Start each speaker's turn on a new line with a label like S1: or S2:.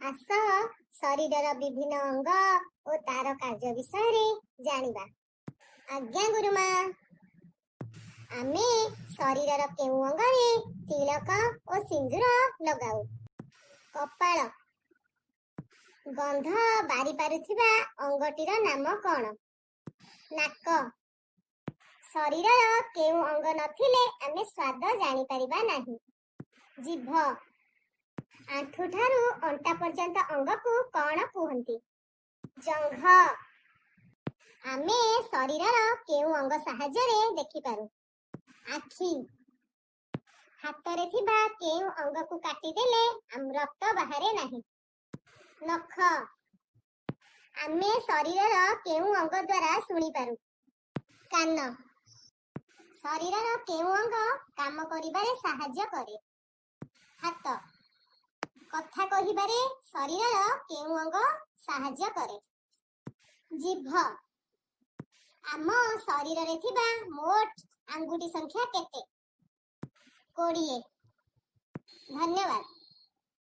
S1: ଆସ ଶରୀରର ବିଭିନ୍ନ ଅଙ୍ଗ ଓ ତାର କାର୍ଯ୍ୟ ବିଷୟରେ ଜାଣିବା। ଆଜ୍ଞା ଗୁରୁମା। ଆମେ ଶରୀରର କେଉଁ ଅଙ୍ଗରେ ତିଳକ ଓ ସିନ୍ଦୁର ଲଗାଉ? କପାଳ। ଗନ୍ଧ ବାରି ପାରୁଥିବା ଅଙ୍ଗଟିର ନାମ କଣ? ନାକ। ଶରୀରର କେଉଁ ଅଙ୍ଗ ନଥିଲେ ଆମେ ସ୍ୱାଦ ଜାଣିପାରିବା ନାହିଁ? ଜିଭ। ଆଣ୍ଠୁଠାରୁ ଅଣ୍ଟା ପର୍ଯ୍ୟନ୍ତ ଅଙ୍ଗକୁ କଣ କୁହନ୍ତି? ଜଙ୍ଘ। ଆମେ ଶରୀରର କେଉଁ ଅଙ୍ଗ ସାହାଯ୍ୟରେ ଦେଖିପାରୁ? ଆଖି। ହାତରେ ଥିବା କେଉଁ ଅଙ୍ଗକୁ କାଟିଦେଲେ ରକ୍ତ ବାହାରେ ନାହିଁ? ନଖ। ଆମେ ଶରୀରର କେଉଁ ଅଙ୍ଗ ଦ୍ୱାରା ଶୁଣିପାରୁ? କାନ। ଶରୀରର କେଉଁ ଅଙ୍ଗ କାମ କରିବାରେ ସାହାଯ୍ୟ କରେ? ହାତ। କଥା କହିବାରେ ଶରୀରର କେଉଁ ଅଙ୍ଗ ସାହାଯ୍ୟ କରେ? ଜିଭ। ଆମ ଶରୀରରେ ଥିବା ମୋଟ ଆଙ୍ଗୁଠି ସଂଖ୍ୟା କେତେ? 20। ଧନ୍ୟବାଦ।